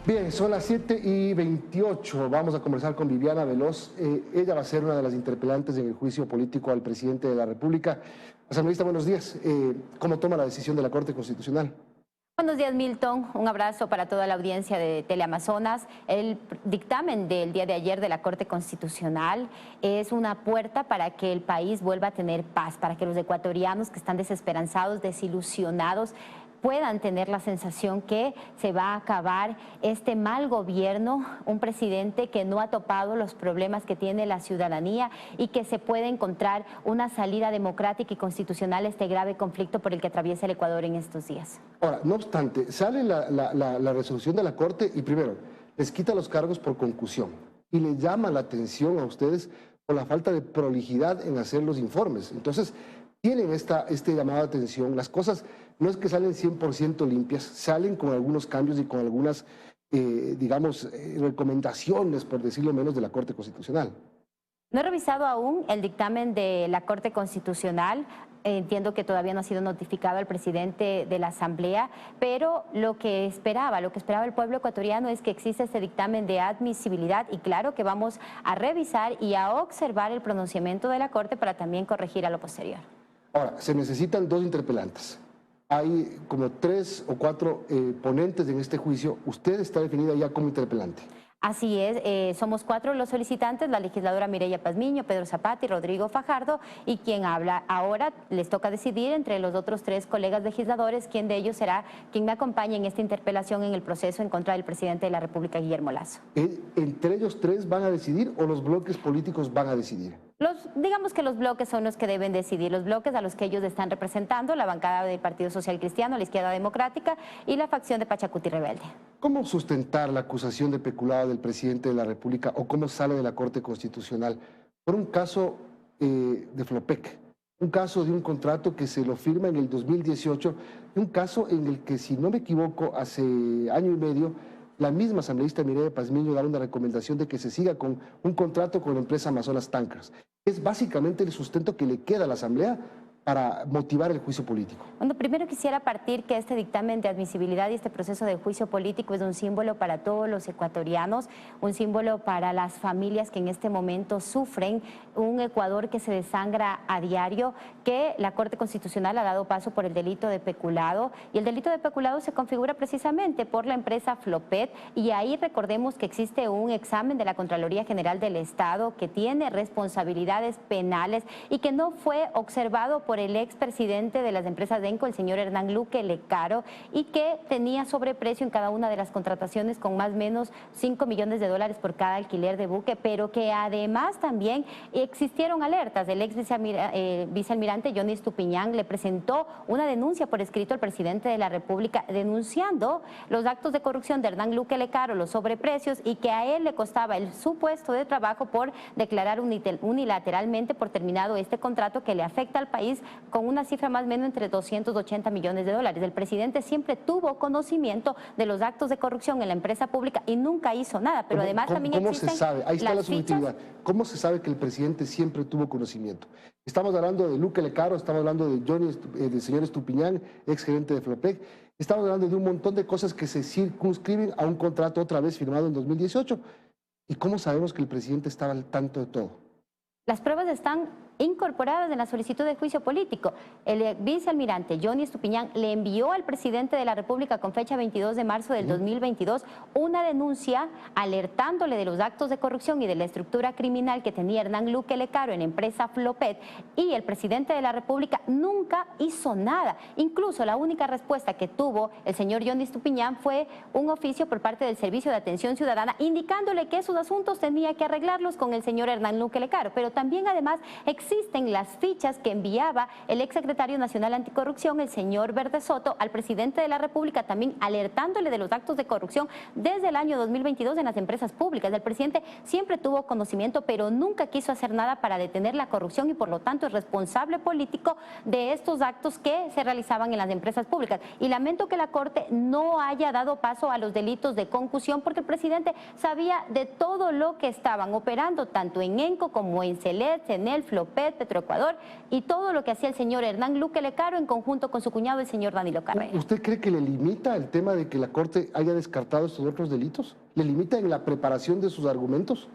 Bien, son las 7:28. Vamos a conversar con Viviana Veloz. Ella va a ser una de las interpelantes en el juicio político al presidente de la República. Asambleísta, buenos días. ¿Cómo toma la decisión de la Corte Constitucional? Buenos días, Milton. Un abrazo para toda la audiencia de Teleamazonas. El dictamen del día de ayer de la Corte Constitucional es una puerta para que el país vuelva a tener paz, para que los ecuatorianos que están desesperanzados, desilusionados, puedan tener la sensación que se va a acabar este mal gobierno, un presidente que no ha topado los problemas que tiene la ciudadanía y que se puede encontrar una salida democrática y constitucional a este grave conflicto por el que atraviesa el Ecuador en estos días. Ahora, no obstante, sale la resolución de la Corte y primero, les quita los cargos por concusión y le llama la atención a ustedes por la falta de prolijidad en hacer los informes. Entonces, tienen este llamado de atención. Las cosas no es que salen 100% limpias, salen con algunos cambios y con algunas, recomendaciones, por decirlo menos, de la Corte Constitucional. No he revisado aún el dictamen de la Corte Constitucional. Entiendo que todavía no ha sido notificado al presidente de la Asamblea, pero lo que esperaba el pueblo ecuatoriano es que exista este dictamen de admisibilidad y claro que vamos a revisar y a observar el pronunciamiento de la Corte para también corregir a lo posterior. Ahora, se necesitan dos interpelantes. Hay como 3 o 4 ponentes en este juicio. Usted está definida ya como interpelante. Así es, somos 4 los solicitantes, la legisladora Mireya Pazmiño, Pedro Zapata y Rodrigo Fajardo, y quien habla ahora les toca decidir entre los otros 3 colegas legisladores quién de ellos será quien me acompañe en esta interpelación en el proceso en contra del presidente de la República, Guillermo Lasso. ¿Entre ellos 3 van a decidir o los bloques políticos van a decidir? Digamos que los bloques son los que deben decidir, los bloques a los que ellos están representando, la bancada del Partido Social Cristiano, la Izquierda Democrática y la facción de Pachacuti Rebelde. ¿Cómo sustentar la acusación de peculado del presidente de la República o cómo sale de la Corte Constitucional por un caso de Flopec? Un caso de un contrato que se lo firma en el 2018, un caso en el que, si no me equivoco, hace año y medio, la misma asambleísta Mireya Pazmiño da una recomendación de que se siga con un contrato con la empresa Amazonas Tankers. Es básicamente el sustento que le queda a la Asamblea para motivar el juicio político. Bueno, primero quisiera partir que este dictamen de admisibilidad y este proceso de juicio político es un símbolo para todos los ecuatorianos, un símbolo para las familias que en este momento sufren un Ecuador que se desangra a diario, que la Corte Constitucional ha dado paso por el delito de peculado, y el delito de peculado se configura precisamente por la empresa Flopet, y ahí recordemos que existe un examen de la Contraloría General del Estado que tiene responsabilidades penales y que no fue observado por el expresidente de las empresas Denco, el señor Hernán Luque Lecaro, y que tenía sobreprecio en cada una de las contrataciones con más o menos $5 millones por cada alquiler de buque, pero que además también existieron alertas. El ex vicealmirante Johnny Estupiñán le presentó una denuncia por escrito al presidente de la República denunciando los actos de corrupción de Hernán Luque Lecaro, los sobreprecios, y que a él le costaba su puesto de trabajo por declarar unilateralmente por terminado este contrato que le afecta al país con una cifra más o menos entre $280 millones. El presidente siempre tuvo conocimiento de los actos de corrupción en la empresa pública y nunca hizo nada, pero además también ¿cómo existen se sabe? Ahí está la subjetividad. fichas. ¿Cómo se sabe que el presidente siempre tuvo conocimiento? Estamos hablando de Luque Lecaro, estamos hablando de del señor Estupiñán, ex gerente de Flopec, estamos hablando de un montón de cosas que se circunscriben a un contrato otra vez firmado en 2018. ¿Y cómo sabemos que el presidente estaba al tanto de todo? Las pruebas están incorporadas en la solicitud de juicio político. El vicealmirante Johnny Estupiñán le envió al presidente de la República con fecha 22 de marzo del 2022 una denuncia alertándole de los actos de corrupción y de la estructura criminal que tenía Hernán Luque Lecaro en empresa Flopet, y el presidente de la República nunca hizo nada. Incluso la única respuesta que tuvo el señor Johnny Estupiñán fue un oficio por parte del Servicio de Atención Ciudadana indicándole que esos asuntos tenía que arreglarlos con el señor Hernán Luque Lecaro, pero también además existen las fichas que enviaba el exsecretario nacional anticorrupción, el señor Verde Soto, al presidente de la República, también alertándole de los actos de corrupción desde el año 2022 en las empresas públicas. El presidente siempre tuvo conocimiento, pero nunca quiso hacer nada para detener la corrupción y por lo tanto es responsable político de estos actos que se realizaban en las empresas públicas. Y lamento que la Corte no haya dado paso a los delitos de concusión, porque el presidente sabía de todo lo que estaban operando tanto en ENCO como en CELED, CENEL, Flopec, Flopet, Petroecuador y todo lo que hacía el señor Hernán Luque Lecaro en conjunto con su cuñado, el señor Danilo Carrera. ¿Usted cree que le limita el tema de que la Corte haya descartado estos otros delitos? ¿Le limita en la preparación de sus argumentos?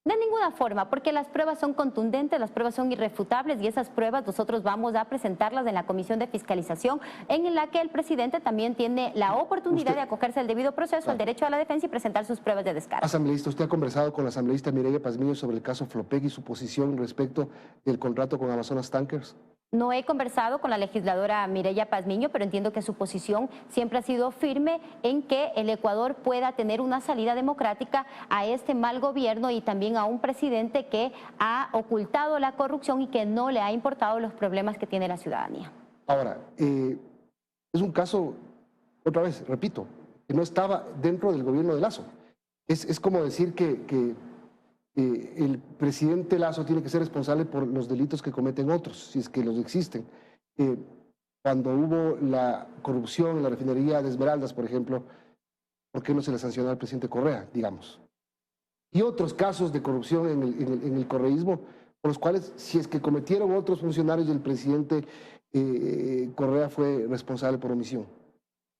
De ninguna forma, porque las pruebas son contundentes, las pruebas son irrefutables y esas pruebas nosotros vamos a presentarlas en la Comisión de Fiscalización, en la que el presidente también tiene la oportunidad de acogerse al debido proceso, al derecho a la defensa y presentar sus pruebas de descargo. Asambleísta, ¿usted ha conversado con la asambleísta Mireya Pazmiño sobre el caso Flopec y su posición respecto del contrato con Amazonas Tankers? No he conversado con la legisladora Mireya Pazmiño, pero entiendo que su posición siempre ha sido firme en que el Ecuador pueda tener una salida democrática a este mal gobierno y también a un presidente que ha ocultado la corrupción y que no le ha importado los problemas que tiene la ciudadanía. Ahora, es un caso, otra vez, repito, que no estaba dentro del gobierno de Lasso. Es como decir que el presidente Lasso tiene que ser responsable por los delitos que cometen otros, si es que los existen. Cuando hubo la corrupción en la refinería de Esmeraldas, por ejemplo, ¿por qué no se le sancionó al presidente Correa, digamos? Y otros casos de corrupción en el correísmo, por los cuales, si es que cometieron otros funcionarios del presidente Correa fue responsable por omisión.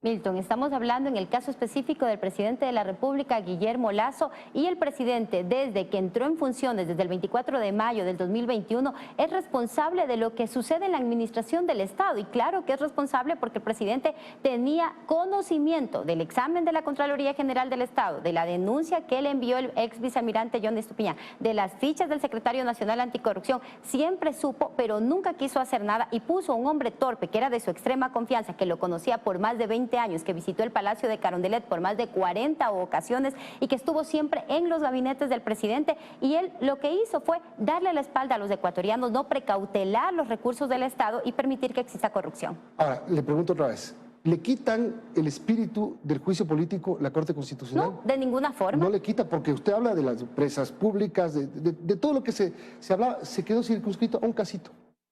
Milton, estamos hablando en el caso específico del presidente de la República, Guillermo Lasso, y el presidente, desde que entró en funciones, desde el 24 de mayo del 2021, es responsable de lo que sucede en la administración del Estado. Y claro que es responsable porque el presidente tenía conocimiento del examen de la Contraloría General del Estado, de la denuncia que le envió el ex vicealmirante John Estupiñán, de las fichas del secretario nacional anticorrupción. Siempre supo, pero nunca quiso hacer nada y puso a un hombre torpe, que era de su extrema confianza, que lo conocía por más de 20 años, que visitó el Palacio de Carondelet por más de 40 ocasiones y que estuvo siempre en los gabinetes del presidente, y él lo que hizo fue darle la espalda a los ecuatorianos, no precautelar los recursos del Estado y permitir que exista corrupción. Ahora, le pregunto otra vez, ¿le quitan el espíritu del juicio político la Corte Constitucional? No, de ninguna forma. No le quita, porque usted habla de las empresas públicas, de todo lo que se hablaba, se quedó circunscrito a un casito.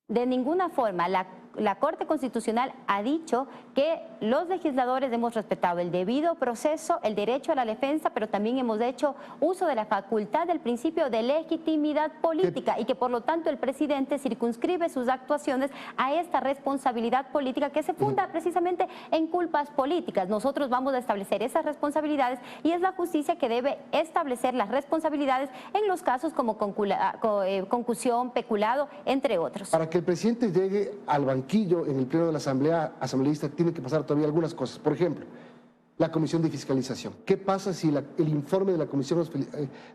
De ninguna forma. La Corte Constitucional ha dicho que los legisladores hemos respetado el debido proceso, el derecho a la defensa, pero también hemos hecho uso de la facultad del principio de legitimidad política y que por lo tanto el presidente circunscribe sus actuaciones a esta responsabilidad política que se funda precisamente en culpas políticas. Nosotros vamos a establecer esas responsabilidades y es la justicia que debe establecer las responsabilidades en los casos como concusión, peculado, entre otros. Para que el presidente llegue al banquillo en el pleno de la Asamblea asambleísta tiene que pasar todavía algunas cosas. Por ejemplo, la Comisión de Fiscalización. ¿Qué pasa si el informe de la Comisión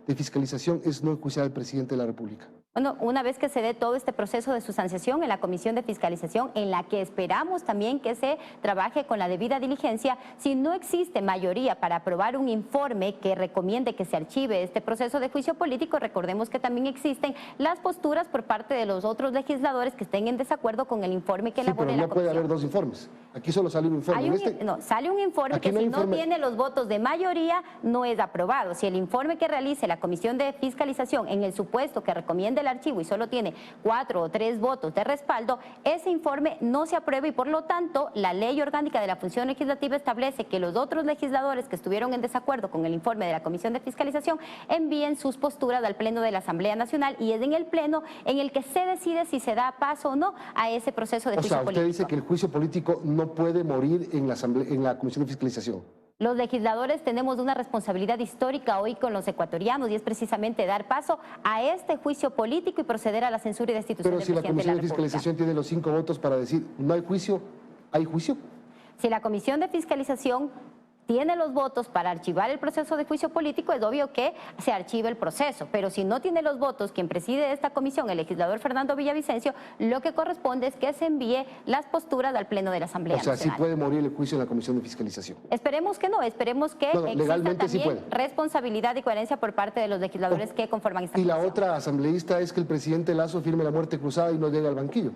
de Fiscalización es no enjuiciar al presidente de la República? Bueno, una vez que se dé todo este proceso de sustanciación en la Comisión de Fiscalización, en la que esperamos también que se trabaje con la debida diligencia, si no existe mayoría para aprobar un informe que recomiende que se archive este proceso de juicio político, recordemos que también existen las posturas por parte de los otros legisladores que estén en desacuerdo con el informe que elabore la Comisión. Pero no puede haber dos informes. Aquí solo sale un informe. No, sale un informe que si no tiene los votos de mayoría no es aprobado. Si el informe que realice la Comisión de Fiscalización en el supuesto que recomiende el archivo y solo tiene 4 o 3 votos de respaldo, ese informe no se aprueba y por lo tanto la Ley Orgánica de la Función Legislativa establece que los otros legisladores que estuvieron en desacuerdo con el informe de la Comisión de Fiscalización envíen sus posturas al Pleno de la Asamblea Nacional y es en el Pleno en el que se decide si se da paso o no a ese proceso de juicio político. O sea, usted dice que el juicio político no puede morir en la Comisión de Fiscalización. Los legisladores tenemos una responsabilidad histórica hoy con los ecuatorianos y es precisamente dar paso a este juicio político y proceder a la censura y destitución del presidente de la República. Pero si la Comisión de Fiscalización tiene los 5 votos para decir no hay juicio, ¿hay juicio? Si la Comisión de Fiscalización tiene los votos para archivar el proceso de juicio político, es obvio que se archive el proceso, pero si no tiene los votos quien preside esta comisión, el legislador Fernando Villavicencio, lo que corresponde es que se envíe las posturas al Pleno de la Asamblea Nacional. O sea, sí puede morir el juicio en la Comisión de Fiscalización. Esperemos que no, esperemos que exista también responsabilidad y coherencia por parte de los legisladores que conforman esta comisión. Y la otra asambleísta es que el presidente Lasso firme la muerte cruzada y no llegue al banquillo.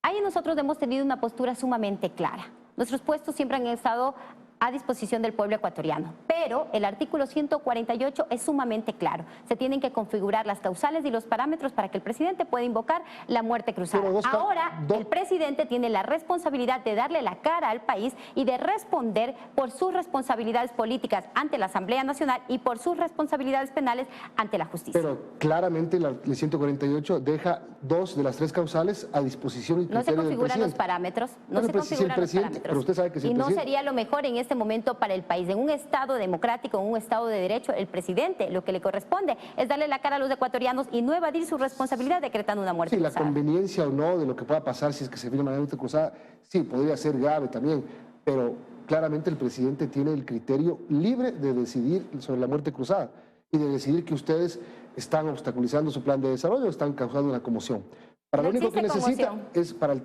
Ahí nosotros hemos tenido una postura sumamente clara. Nuestros puestos siempre han estado a disposición del pueblo ecuatoriano. Pero el artículo 148 es sumamente claro. Se tienen que configurar las causales y los parámetros para que el presidente pueda invocar la muerte cruzada. Ahora, el presidente tiene la responsabilidad de darle la cara al país y de responder por sus responsabilidades políticas ante la Asamblea Nacional y por sus responsabilidades penales ante la justicia. Pero claramente el 148 deja 2 de las 3 causales a disposición y criterio del presidente. No se configuran los parámetros, no se configuran los parámetros. Pero usted sabe que si y no sería lo mejor en este momento para el país. En un Estado democrático, en un Estado de derecho, el presidente lo que le corresponde es darle la cara a los ecuatorianos y no evadir su responsabilidad decretando una muerte cruzada. La conveniencia o no de lo que pueda pasar si es que se firma la muerte cruzada, sí, podría ser grave también, pero claramente el presidente tiene el criterio libre de decidir sobre la muerte cruzada y de decidir que ustedes están obstaculizando su plan de desarrollo, están causando una conmoción. Para lo único que necesita es para el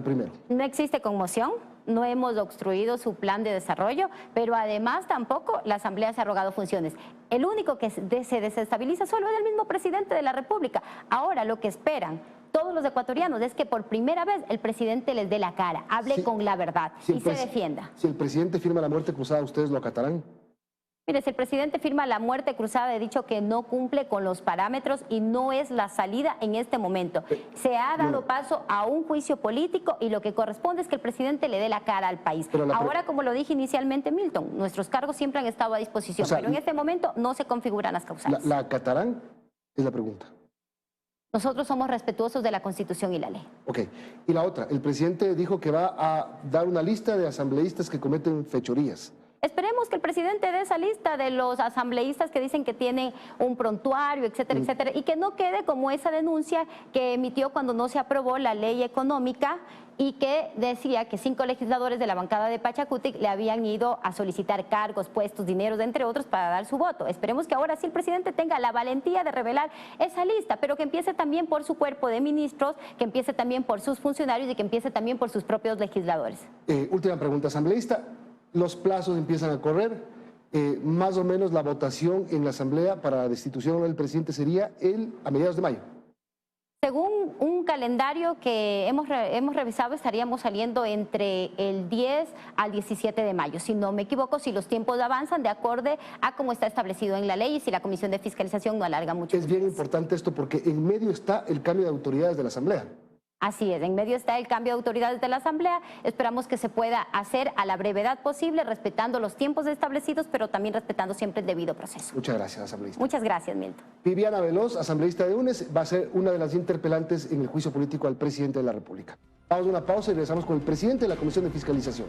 primero. No existe conmoción, no hemos obstruido su plan de desarrollo, pero además tampoco la Asamblea se ha arrogado funciones. El único que se desestabiliza solo es el mismo presidente de la República. Ahora lo que esperan todos los ecuatorianos es que por primera vez el presidente les dé la cara, hable con la verdad y se defienda. Si el presidente firma la muerte cruzada, ¿ustedes lo acatarán? Mire, si el presidente firma la muerte cruzada, he dicho que no cumple con los parámetros y no es la salida en este momento. Se ha dado paso a un juicio político y lo que corresponde es que el presidente le dé la cara al país. Ahora, como lo dije inicialmente, Milton, nuestros cargos siempre han estado a disposición, pero en este momento no se configuran las causales. ¿La acatarán? Es la pregunta. Nosotros somos respetuosos de la Constitución y la ley. Ok. Y la otra, el presidente dijo que va a dar una lista de asambleístas que cometen fechorías. Esperemos que el presidente dé esa lista de los asambleístas que dicen que tienen un prontuario, etcétera, etcétera, y que no quede como esa denuncia que emitió cuando no se aprobó la ley económica y que decía que 5 legisladores de la bancada de Pachacutic le habían ido a solicitar cargos, puestos, dineros, entre otros, para dar su voto. Esperemos que ahora sí el presidente tenga la valentía de revelar esa lista, pero que empiece también por su cuerpo de ministros, que empiece también por sus funcionarios y que empiece también por sus propios legisladores. Última pregunta, asambleísta. Los plazos empiezan a correr, más o menos la votación en la Asamblea para la destitución del presidente sería a mediados de mayo. Según un calendario que hemos revisado, estaríamos saliendo entre el 10 al 17 de mayo. Si no me equivoco, si los tiempos avanzan de acuerdo a cómo está establecido en la ley y si la Comisión de Fiscalización no alarga mucho. Es bien importante esto porque en medio está el cambio de autoridades de la Asamblea. Así es, en medio está el cambio de autoridades de la Asamblea. Esperamos que se pueda hacer a la brevedad posible, respetando los tiempos establecidos, pero también respetando siempre el debido proceso. Muchas gracias, asambleísta. Muchas gracias, Milton. Viviana Veloz, asambleísta de UNES, va a ser una de las interpelantes en el juicio político al presidente de la República. Vamos a una pausa y regresamos con el presidente de la Comisión de Fiscalización.